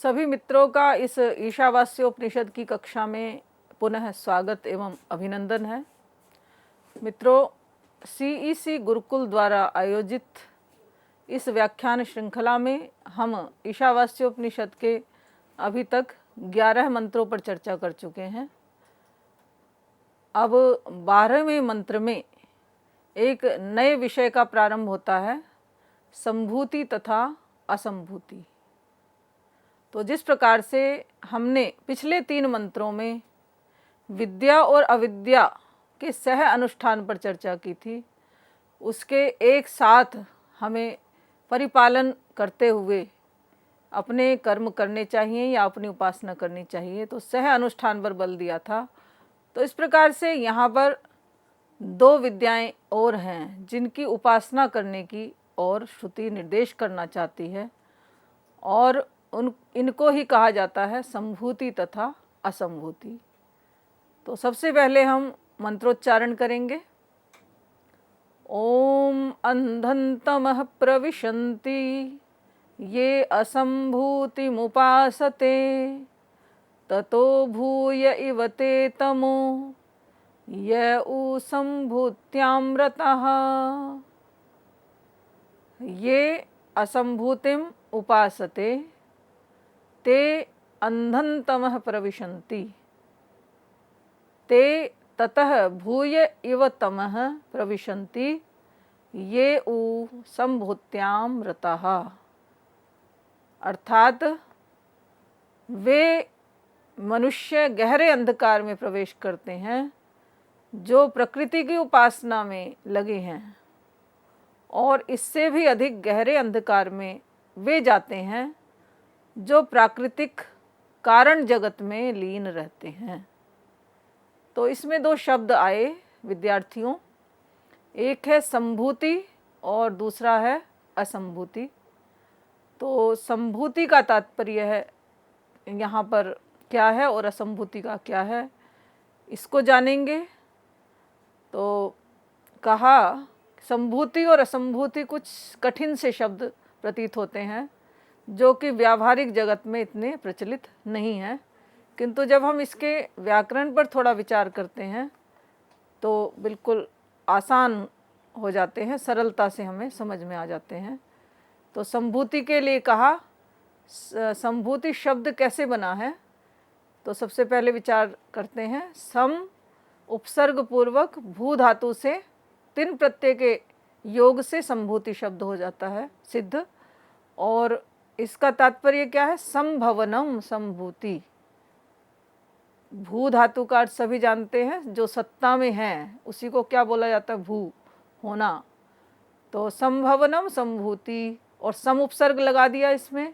सभी मित्रों का इस ईशावास्योपनिषद की कक्षा में पुनः स्वागत एवं अभिनंदन है। मित्रों, सीईसी गुरुकुल द्वारा आयोजित इस व्याख्यान श्रृंखला में हम ईशावास्योपनिषद के अभी तक 11 मंत्रों पर चर्चा कर चुके हैं। अब 12वें मंत्र में एक नए विषय का प्रारंभ होता है, संभूति तथा असंभूति। तो जिस प्रकार से हमने पिछले 3 मंत्रों में विद्या और अविद्या के सह अनुष्ठान पर चर्चा की थी, उसके एक साथ हमें परिपालन करते हुए अपने कर्म करने चाहिए या अपनी उपासना करनी चाहिए, तो सह अनुष्ठान पर बल दिया था। तो इस प्रकार से यहाँ पर 2 विद्याएं और हैं जिनकी उपासना करने की और श्रुति निर्देश करना चाहती है, और इनको ही कहा जाता है संभूति तथा असंभूति। तो सबसे पहले हम मंत्रोच्चारण करेंगे। ओम अंधन्तमः प्रविशन्ति ये असंभूतिमुपासते ततो भूय इव ते तमो य उ संभूत्यामृतः। ये असंभूतिम उपासते ते अंधन्तमः प्रविशन्ति ते ततः भूय इव तमः प्रविशन्ति ये उ संभूत्याम रतः। अर्थात वे मनुष्य गहरे अंधकार में प्रवेश करते हैं जो प्रकृति की उपासना में लगे हैं, और इससे भी अधिक गहरे अंधकार में वे जाते हैं जो प्राकृतिक कारण जगत में लीन रहते हैं। तो इसमें 2 शब्द आए विद्यार्थियों, एक है संभूति और दूसरा है असंभूति। तो संभूति का तात्पर्य है यहाँ पर क्या है और असंभूति का क्या है, इसको जानेंगे। तो कहा संभूति और असंभूति कुछ कठिन से शब्द प्रतीत होते हैं जो कि व्यावहारिक जगत में इतने प्रचलित नहीं हैं, किंतु जब हम इसके व्याकरण पर थोड़ा विचार करते हैं तो बिल्कुल आसान हो जाते हैं, सरलता से हमें समझ में आ जाते हैं। तो संभूति के लिए कहा, संभूति शब्द कैसे बना है, तो सबसे पहले विचार करते हैं। सम उपसर्ग पूर्वक भू धातु से 3 प्रत्यय के योग से संभूति शब्द हो जाता है सिद्ध, और इसका तात्पर्य क्या है, संभवनम संभूति। भू धातु का अर्थ सभी जानते हैं, जो सत्ता में है उसी को क्या बोला जाता है, भू, होना। तो संभवनम संभूति, और सम उपसर्ग लगा दिया इसमें,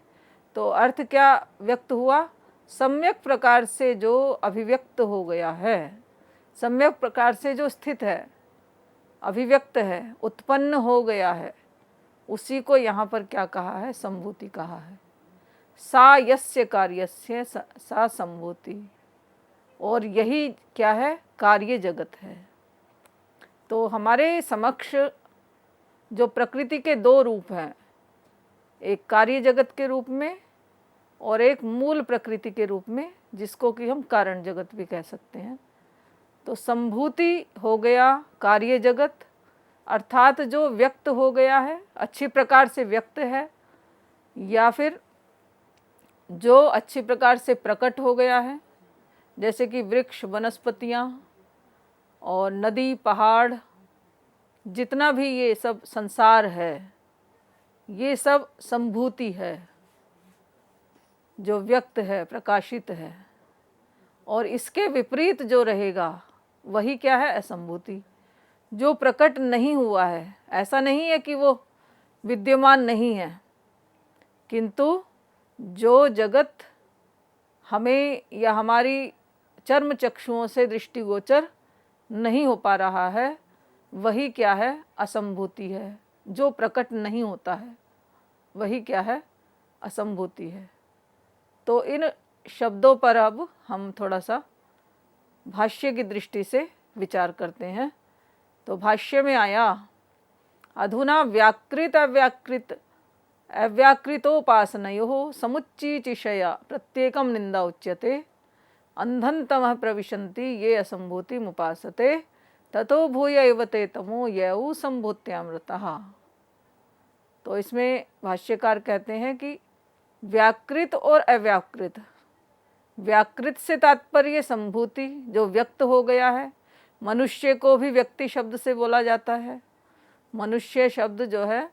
तो अर्थ क्या व्यक्त हुआ, सम्यक प्रकार से जो अभिव्यक्त हो गया है, सम्यक प्रकार से जो स्थित है, अभिव्यक्त है, उत्पन्न हो गया है, उसी को यहाँ पर क्या कहा है, संभूति कहा है। सा यस्य कार्यस्य सा संभूति, और यही क्या है, कार्य जगत है। तो हमारे समक्ष जो प्रकृति के 2 रूप हैं, एक कार्य जगत के रूप में और एक मूल प्रकृति के रूप में, जिसको कि हम कारण जगत भी कह सकते हैं। तो संभूति हो गया कार्य जगत, अर्थात जो व्यक्त हो गया है, अच्छी प्रकार से व्यक्त है, या फिर जो अच्छी प्रकार से प्रकट हो गया है, जैसे कि वृक्ष, वनस्पतियाँ और नदी, पहाड़, जितना भी ये सब संसार है, ये सब संभूति है, जो व्यक्त है, प्रकाशित है। और इसके विपरीत जो रहेगा वही क्या है, असंभूति, जो प्रकट नहीं हुआ है। ऐसा नहीं है कि वो विद्यमान नहीं है, किंतु जो जगत हमें या हमारी चर्म चक्षुओं से दृष्टिगोचर नहीं हो पा रहा है, वही क्या है, असंभूति है। जो प्रकट नहीं होता है वही क्या है, असंभूति है। तो इन शब्दों पर अब हम थोड़ा सा भाष्य की दृष्टि से विचार करते हैं। तो भाष्य में आया, अधुना व्याकृत अव्याकृत अव्याकृतोपासनयोः समुच्चीचिषया प्रत्येकं निंदा उच्यते अंधं तमः प्रविशन्ति ये असंभूतिमुपासते ततो भूय एव ते तमो यौ संभूत्यामृतः। तो इसमें भाष्यकार कहते हैं कि व्याकृत और अव्याकृत, व्याकृत से तात्पर्य संभूति जो व्यक्त हो गया है। मनुष्य को भी व्यक्ति शब्द से बोला जाता है। मनुष्य शब्द जो है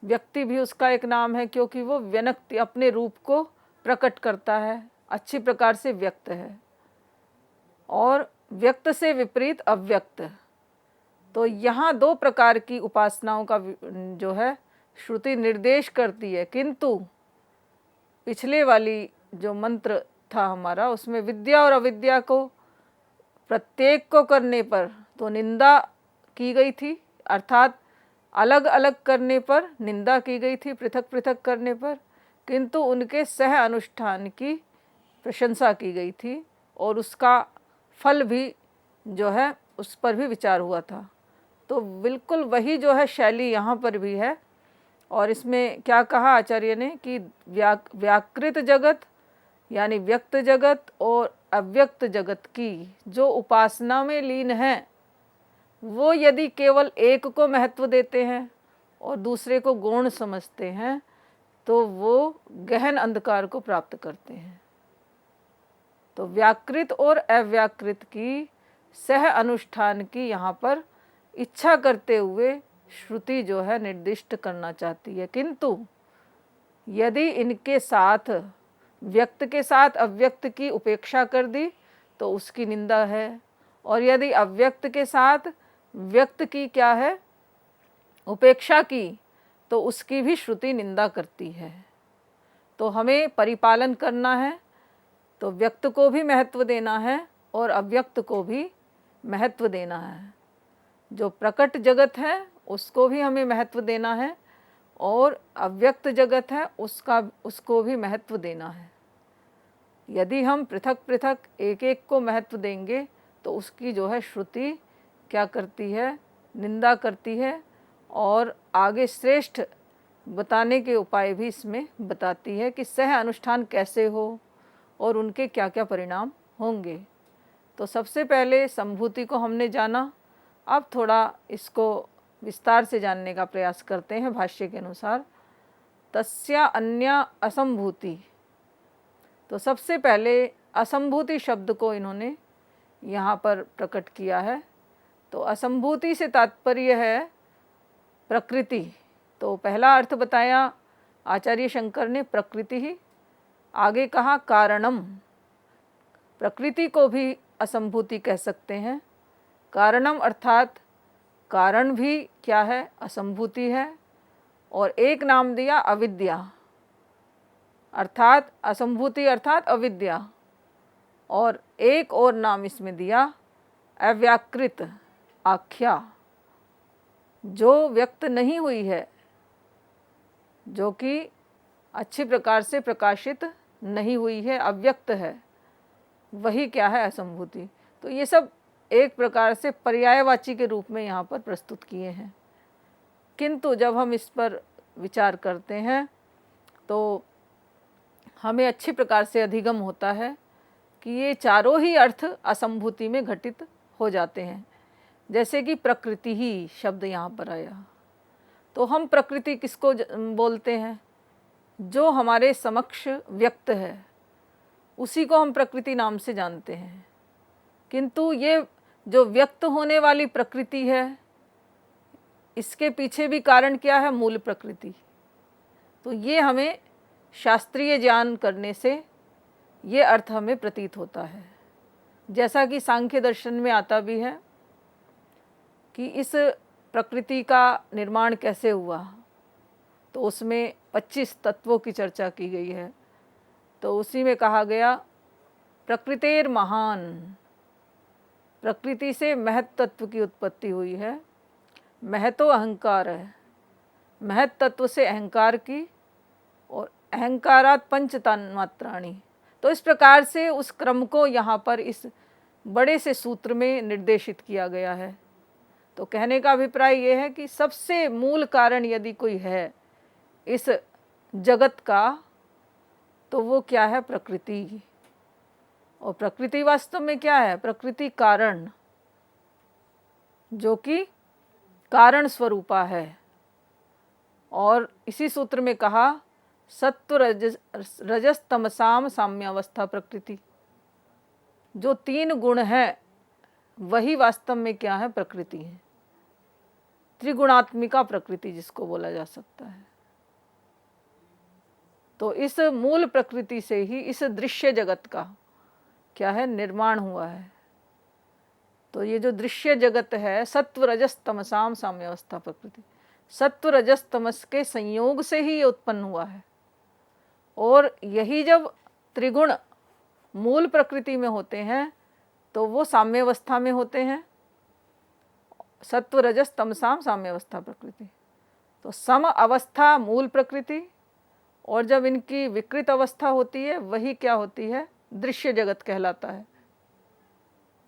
व्यक्ति भी उसका एक नाम है, क्योंकि वो व्यक्ति अपने रूप को प्रकट करता है, अच्छी प्रकार से व्यक्त है। और व्यक्त से विपरीत अव्यक्त। तो यहाँ दो प्रकार की उपासनाओं का जो है श्रुति निर्देश करती है, किंतु पिछले वाली जो मंत्र था हमारा, उसमें विद्या और अविद्या को प्रत्येक को करने पर तो निंदा की गई थी, अर्थात अलग अलग करने पर निंदा की गई थी, पृथक पृथक करने पर, किंतु उनके सह अनुष्ठान की प्रशंसा की गई थी और उसका फल भी जो है उस पर भी विचार हुआ था। तो बिल्कुल वही जो है शैली यहाँ पर भी है। और इसमें क्या कहा आचार्य ने कि व्याकृत जगत यानी व्यक्त जगत और अव्यक्त जगत की जो उपासना में लीन है, वो यदि केवल एक को महत्व देते हैं और दूसरे को गौण समझते हैं तो वो गहन अंधकार को प्राप्त करते हैं। तो व्याकृत और अव्याकृत की सह अनुष्ठान की यहाँ पर इच्छा करते हुए श्रुति जो है निर्दिष्ट करना चाहती है, किंतु यदि इनके साथ व्यक्त के साथ अव्यक्त की उपेक्षा कर दी तो उसकी निंदा है, और यदि अव्यक्त के साथ व्यक्त की क्या है उपेक्षा की तो उसकी भी श्रुति निंदा करती है। तो हमें परिपालन करना है, तो व्यक्त को भी महत्व देना है और अव्यक्त को भी महत्व देना है। जो प्रकट जगत है उसको भी हमें महत्व देना है और अव्यक्त जगत है उसको भी महत्व देना है। यदि हम पृथक पृथक एक एक को महत्व देंगे तो उसकी जो है श्रुति क्या करती है, निंदा करती है, और आगे श्रेष्ठ बताने के उपाय भी इसमें बताती है कि सह अनुष्ठान कैसे हो और उनके क्या क्या परिणाम होंगे। तो सबसे पहले संभूति को हमने जाना, अब थोड़ा इसको विस्तार से जानने का प्रयास करते हैं। भाष्य के अनुसार तस्या अन्या असंभूति, तो सबसे पहले असंभूति शब्द को इन्होंने यहाँ पर प्रकट किया है। तो असंभूति से तात्पर्य है प्रकृति। तो पहला अर्थ बताया आचार्य शंकर ने प्रकृति ही, आगे कहा कारणम, प्रकृति को भी असंभूति कह सकते हैं। कारणम अर्थात कारण भी क्या है, असंभूति है। और एक नाम दिया अविद्या, अर्थात असंभूति अर्थात अविद्या, और एक और नाम इसमें दिया अव्याकृत आख्या, जो व्यक्त नहीं हुई है, जो कि अच्छी प्रकार से प्रकाशित नहीं हुई है, अव्यक्त है, वही क्या है असंभूति। तो ये सब एक प्रकार से पर्यायवाची के रूप में यहाँ पर प्रस्तुत किए हैं, किंतु जब हम इस पर विचार करते हैं तो हमें अच्छी प्रकार से अधिगम होता है कि ये चारों ही अर्थ असंभूति में घटित हो जाते हैं। जैसे कि प्रकृति ही शब्द यहाँ पर आया, तो हम प्रकृति किसको बोलते हैं, जो हमारे समक्ष व्यक्त है उसी को हम प्रकृति नाम से जानते हैं। किंतु ये जो व्यक्त होने वाली प्रकृति है, इसके पीछे भी कारण क्या है, मूल प्रकृति। तो ये हमें शास्त्रीय ज्ञान करने से ये अर्थ हमें प्रतीत होता है। जैसा कि सांख्य दर्शन में आता भी है कि इस प्रकृति का निर्माण कैसे हुआ, तो उसमें 25 तत्वों की चर्चा की गई है। तो उसी में कहा गया प्रकृतेर महान, प्रकृति से महत तत्व की उत्पत्ति हुई है। महतो अहंकार है, महत तत्व से अहंकार की, और अहंकारात पंच तन्मात्राणि। तो इस प्रकार से उस क्रम को यहाँ पर इस बड़े से सूत्र में निर्देशित किया गया है। तो कहने का अभिप्राय ये है कि सबसे मूल कारण यदि कोई है इस जगत का, तो वो क्या है? प्रकृति। और प्रकृति वास्तव में क्या है? प्रकृति कारण, जो कि कारण स्वरूपा है। और इसी सूत्र में कहा सत्व रजस तमसाम साम्यावस्था प्रकृति। जो 3 गुण है वही वास्तव में क्या है? प्रकृति है। त्रिगुणात्मिका प्रकृति जिसको बोला जा सकता है। तो इस मूल प्रकृति से ही इस दृश्य जगत का क्या है? निर्माण हुआ है। तो ये जो दृश्य जगत है, सत्व रजस तमसाम साम्यावस्था प्रकृति, सत्व रजस तमस के संयोग से ही ये उत्पन्न हुआ है। और यही जब त्रिगुण मूल प्रकृति में होते हैं तो वो साम्यावस्था में होते हैं। सत्व रजस तमसाम साम्यावस्था प्रकृति, तो सम अवस्था मूल प्रकृति, और जब इनकी विकृत अवस्था होती है वही क्या होती है? दृश्य जगत कहलाता है।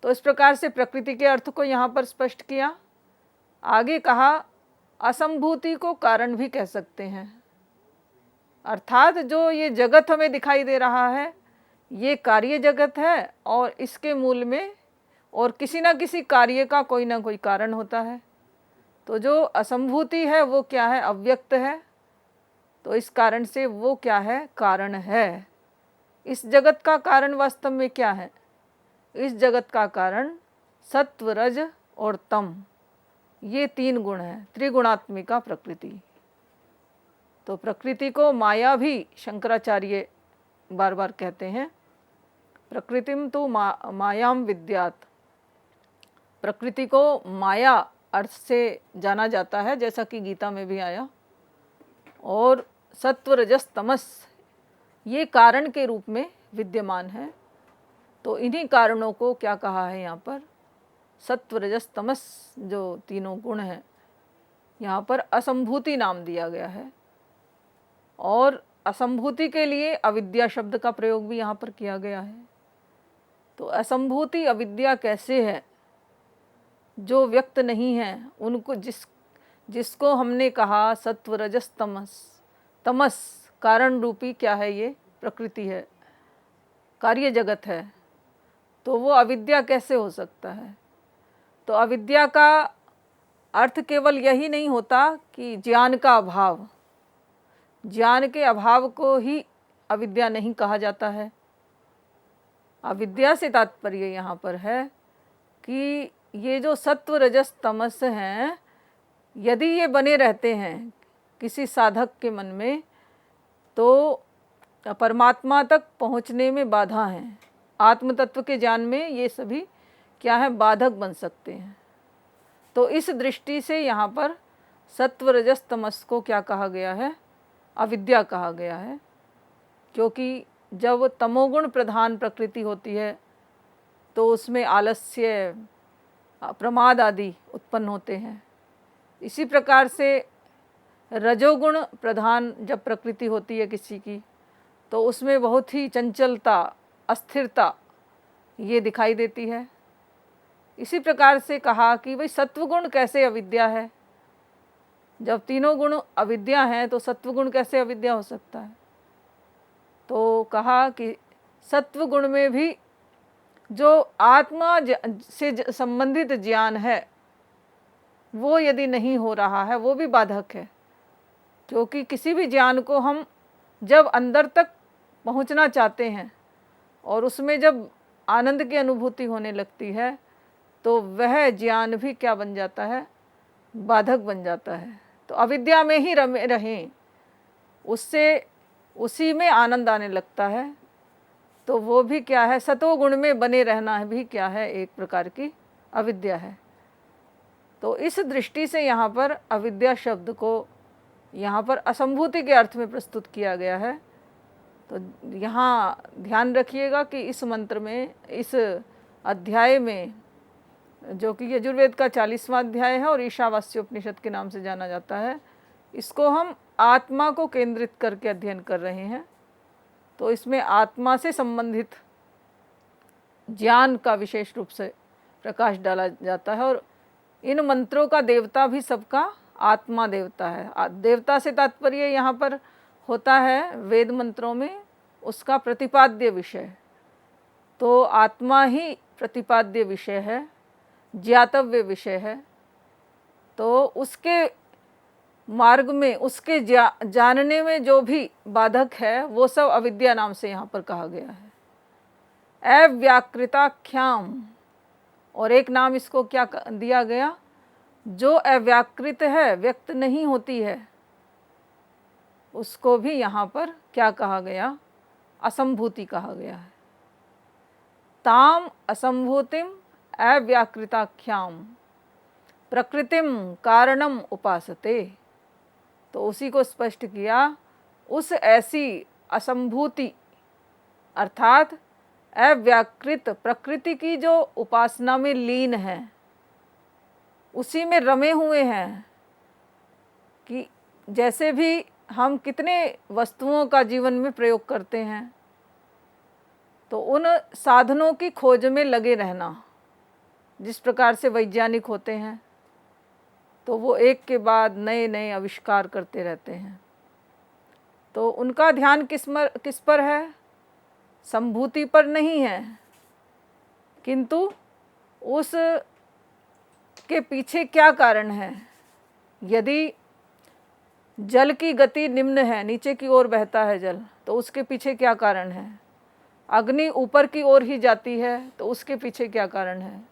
तो इस प्रकार से प्रकृति के अर्थ को यहाँ पर स्पष्ट किया। आगे कहा असंभूति को कारण भी कह सकते हैं, अर्थात जो ये जगत हमें दिखाई दे रहा है ये कार्य जगत है, और इसके मूल में और किसी न किसी कार्य का कोई ना कोई कारण होता है। तो जो असंभूति है वो क्या है? अव्यक्त है। तो इस कारण से वो क्या है? कारण है। इस जगत का कारण वास्तव में क्या है? इस जगत का कारण सत्व रज और तम, ये 3 गुण हैं, त्रिगुणात्मिका प्रकृति। तो प्रकृति को माया भी शंकराचार्य बार बार कहते हैं। प्रकृतिम तो मायाम विद्यात, प्रकृति को माया अर्थ से जाना जाता है, जैसा कि गीता में भी आया। और सत्व रजस तमस ये कारण के रूप में विद्यमान है। तो इन्हीं कारणों को क्या कहा है यहाँ पर? सत्व रजस तमस जो 3 गुण हैं, यहाँ पर असंभूति नाम दिया गया है। और असंभूति के लिए अविद्या शब्द का प्रयोग भी यहाँ पर किया गया है। तो असंभूति अविद्या कैसे है? जो व्यक्त नहीं है उनको, जिसको हमने कहा सत्व रजस तमस, तमस कारण रूपी क्या है? ये प्रकृति है, कार्य जगत है। तो वो अविद्या कैसे हो सकता है? तो अविद्या का अर्थ केवल यही नहीं होता कि ज्ञान का अभाव, ज्ञान के अभाव को ही अविद्या नहीं कहा जाता है। अविद्या से तात्पर्य यहाँ पर है कि ये जो सत्व रजस तमस हैं, यदि ये बने रहते हैं किसी साधक के मन में, तो परमात्मा तक पहुँचने में बाधा हैं। आत्म तत्व के ज्ञान में ये सभी क्या है? बाधक बन सकते हैं। तो इस दृष्टि से यहाँ पर सत्व रजस तमस को क्या कहा गया है? अविद्या कहा गया है। क्योंकि जब तमोगुण प्रधान प्रकृति होती है तो उसमें आलस्य, प्रमाद आदि उत्पन्न होते हैं। इसी प्रकार से रजोगुण प्रधान जब प्रकृति होती है किसी की, तो उसमें बहुत ही चंचलता, अस्थिरता ये दिखाई देती है। इसी प्रकार से कहा कि भाई सत्वगुण कैसे अविद्या है? जब 3 गुण अविद्या हैं तो सत्वगुण कैसे अविद्या हो सकता है? तो कहा कि सत्वगुण में भी जो आत्मा से संबंधित ज्ञान है वो यदि नहीं हो रहा है वो भी बाधक है। क्योंकि किसी भी ज्ञान को हम जब अंदर तक पहुंचना चाहते हैं और उसमें जब आनंद की अनुभूति होने लगती है तो वह ज्ञान भी क्या बन जाता है? बाधक बन जाता है। तो अविद्या में ही रमे रहें, उससे उसी में आनंद आने लगता है, तो वो भी क्या है? सतोगुण में बने रहना भी क्या है? एक प्रकार की अविद्या है। तो इस दृष्टि से यहाँ पर अविद्या शब्द को यहाँ पर असंभूति के अर्थ में प्रस्तुत किया गया है। तो यहाँ ध्यान रखिएगा कि इस मंत्र में, इस अध्याय में, जो कि यजुर्वेद का 40वां अध्याय है और ईशावास्योपनिषद के नाम से जाना जाता है, इसको हम आत्मा को केंद्रित करके अध्ययन कर रहे हैं। तो इसमें आत्मा से संबंधित ज्ञान का विशेष रूप से प्रकाश डाला जाता है। और इन मंत्रों का देवता भी सबका आत्मा देवता है। देवता से तात्पर्य यहाँ पर होता है वेद मंत्रों में, उसका प्रतिपाद्य विषय। तो आत्मा ही प्रतिपाद्य विषय है, ज्ञातव्य विषय है। तो उसके मार्ग में, उसके जानने में जो भी बाधक है वो सब अविद्या नाम से यहाँ पर कहा गया है। अव्याकृताख्याम, और एक नाम इसको क्या दिया गया, जो अव्याकृत है, व्यक्त नहीं होती है, उसको भी यहाँ पर क्या कहा गया, असंभूति कहा गया है। ताम असंभूतिम अव्याकृताख्याम प्रकृतिम कारणम उपासते। तो उसी को स्पष्ट किया, उस ऐसी असंभूति अर्थात अव्याकृत प्रकृति की जो उपासना में लीन है, उसी में रमे हुए हैं। कि जैसे भी हम कितने वस्तुओं का जीवन में प्रयोग करते हैं, तो उन साधनों की खोज में लगे रहना, जिस प्रकार से वैज्ञानिक होते हैं तो वो एक के बाद नए नए आविष्कार करते रहते हैं। तो उनका ध्यान किस पर है, संभूति पर नहीं है, किंतु उस के पीछे क्या कारण है। यदि जल की गति निम्न है, नीचे की ओर बहता है जल, तो उसके पीछे क्या कारण है। अग्नि ऊपर की ओर ही जाती है, तो उसके पीछे क्या कारण है।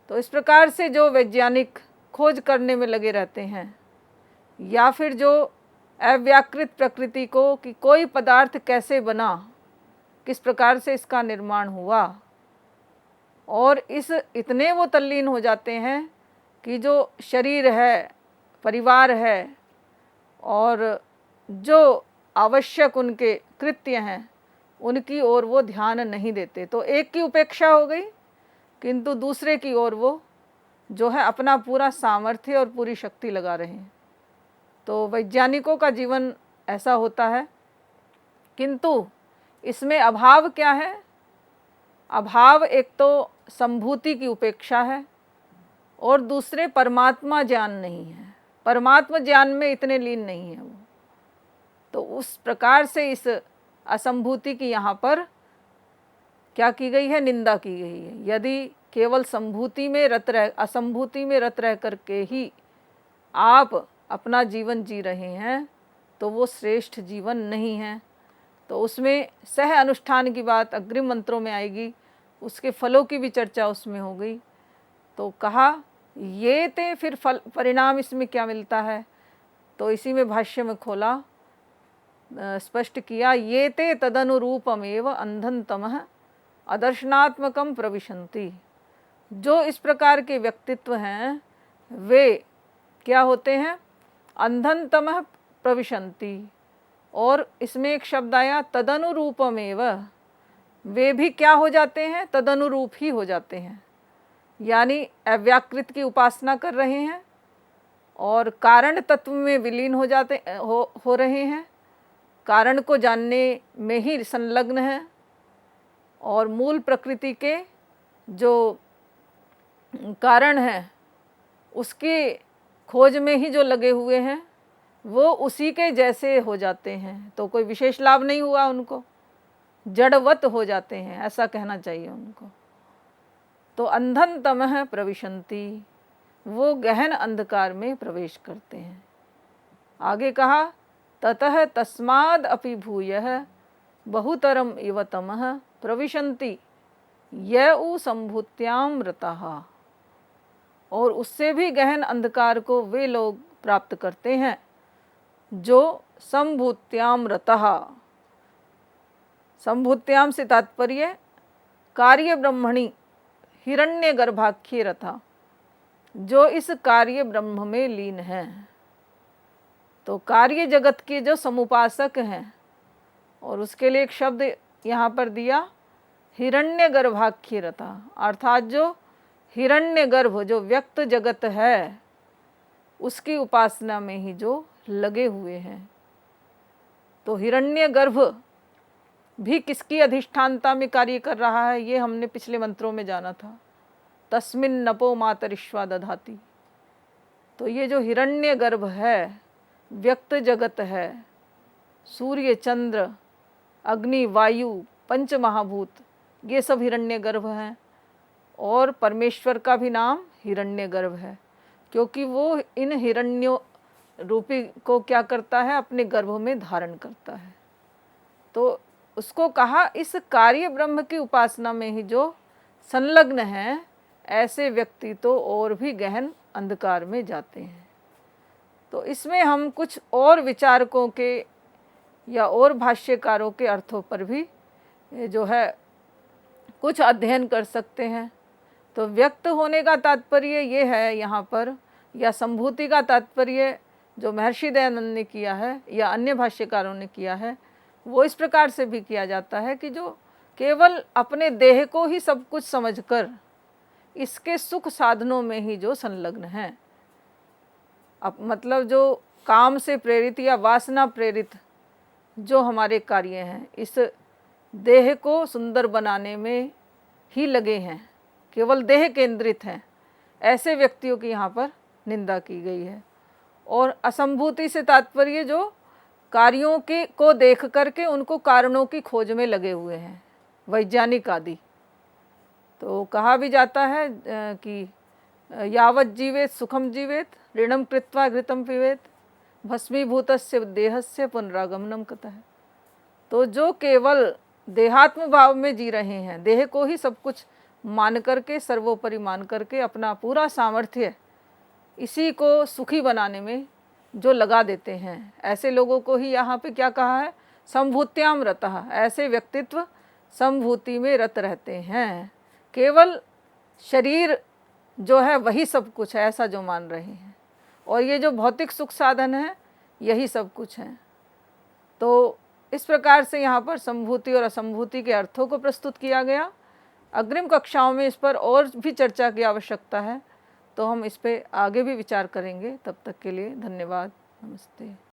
तो इस प्रकार से जो वैज्ञानिक खोज करने में लगे रहते हैं, या फिर जो अव्याकृत प्रकृति को कि कोई पदार्थ कैसे बना, किस प्रकार से इसका निर्माण हुआ, और इस इतने वो तल्लीन हो जाते हैं कि जो शरीर है, परिवार है, और जो आवश्यक उनके कृत्य हैं, उनकी ओर वो ध्यान नहीं देते। तो एक की उपेक्षा हो गई, किंतु दूसरे की ओर वो जो है अपना पूरा सामर्थ्य और पूरी शक्ति लगा रहे हैं। तो वैज्ञानिकों का जीवन ऐसा होता है, किंतु इसमें अभाव क्या है। अभाव एक तो संभूति की उपेक्षा है, और दूसरे परमात्मा ज्ञान नहीं है, परमात्मा ज्ञान में इतने लीन नहीं है वो। तो उस प्रकार से इस असंभूति की यहाँ पर क्या की गई है, निंदा की गई है। यदि केवल संभूति में रत रह, असंभूति में रत रह करके ही आप अपना जीवन जी रहे हैं, तो वो श्रेष्ठ जीवन नहीं है। तो उसमें सह अनुष्ठान की बात अग्रिम मंत्रों में आएगी, उसके फलों की भी चर्चा उसमें हो गई। तो कहा ये ते, फिर फल परिणाम इसमें क्या मिलता है। तो इसी में भाष्य में खोला, स्पष्ट किया, ये ते तदनुरूपमेव अंधन तमः अदर्शनात्मकम प्रविशन्ति। जो इस प्रकार के व्यक्तित्व हैं, वे क्या होते हैं, अंधन तमः प्रविशन्ति। और इसमें एक शब्द आया तदनुरूपमेव, वे भी क्या हो जाते हैं, तदनुरूप ही हो जाते हैं। यानी अव्याकृत की उपासना कर रहे हैं और कारण तत्व में विलीन हो रहे हैं, कारण को जानने में ही संलग्न हैं, और मूल प्रकृति के जो कारण हैं उसकी खोज में ही जो लगे हुए हैं, वो उसी के जैसे हो जाते हैं। तो कोई विशेष लाभ नहीं हुआ उनको, जड़वत हो जाते हैं, ऐसा कहना चाहिए उनको। तो अंधन तमः प्रविशन्ति, वो गहन अंधकार में प्रवेश करते हैं। आगे कहा, ततः तस्माद् अपि भूयः बहुतरम इव तमः प्रविशन्ति यौ संभूत्याम रताः। और उससे भी गहन अंधकार को वे लोग प्राप्त करते हैं जो संभूत्याम रतः। संभूत्याम से तात्पर्य कार्य ब्रह्मणि हिरण्य गर्भाख्ये रथा, जो इस कार्य ब्रह्म में लीन है। तो कार्य जगत के जो समुपासक हैं, और उसके लिए एक शब्द यहाँ पर दिया, हिरण्य गर्भाख्ये रथा, अर्थात जो हिरण्य गर्भ, जो व्यक्त जगत है, उसकी उपासना में ही जो लगे हुए हैं। तो हिरण्य गर्भ भी किसकी अधिष्ठानता में कार्य कर रहा है, ये हमने पिछले मंत्रों में जाना था। तस्मिन् नपो मातरिश्वा दधाति। तो ये जो हिरण्य गर्भ है, व्यक्त जगत है, सूर्य, चंद्र, अग्नि, वायु, पंच महाभूत, ये सब हिरण्यगर्भ हैं। और परमेश्वर का भी नाम हिरण्यगर्भ है, क्योंकि वो इन हिरण्यों रूपी को क्या करता है, अपने गर्भ में धारण करता है। तो उसको कहा इस कार्य ब्रह्म की उपासना में ही जो संलग्न हैं, ऐसे व्यक्ति तो और भी गहन अंधकार में जाते हैं। तो इसमें हम कुछ और विचारकों के या और भाष्यकारों के अर्थों पर भी जो है कुछ अध्ययन कर सकते हैं। तो व्यक्त होने का तात्पर्य ये है यहाँ पर, या संभूति का तात्पर्य जो महर्षि दयानंद ने किया है या अन्य भाष्यकारों ने किया है, वो इस प्रकार से भी किया जाता है कि जो केवल अपने देह को ही सब कुछ समझकर इसके सुख साधनों में ही जो संलग्न हैं, अब मतलब जो काम से प्रेरित या वासना प्रेरित जो हमारे कार्य हैं, इस देह को सुंदर बनाने में ही लगे हैं, केवल देह केंद्रित हैं, ऐसे व्यक्तियों की यहाँ पर निंदा की गई है। और असंभूति से तात्पर्य जो कार्यों के को देख करके उनको कारणों की खोज में लगे हुए हैं, वैज्ञानिक आदि। तो कहा भी जाता है कि यावत जीवेत सुखम जीवेत, ऋणम कृत्वा घृतम पिबेत, भस्मीभूतस्य देहस्य पुनरागमनम कतः। तो जो केवल देहात्म भाव में जी रहे हैं, देह को ही सब कुछ मान करके, सर्वोपरि मान करके अपना पूरा सामर्थ्य इसी को सुखी बनाने में जो लगा देते हैं, ऐसे लोगों को ही यहाँ पे क्या कहा है, संभूत्याम रतः। ऐसे व्यक्तित्व संभूति में रत रहते हैं, केवल शरीर जो है वही सब कुछ है, ऐसा जो मान रहे हैं। और ये जो भौतिक सुख साधन है यही सब कुछ है। तो इस प्रकार से यहाँ पर संभूति और असंभूति के अर्थों को प्रस्तुत किया गया। अग्रिम कक्षाओं में इस पर और भी चर्चा की आवश्यकता है, तो हम इस पे आगे भी विचार करेंगे। तब तक के लिए धन्यवाद, नमस्ते।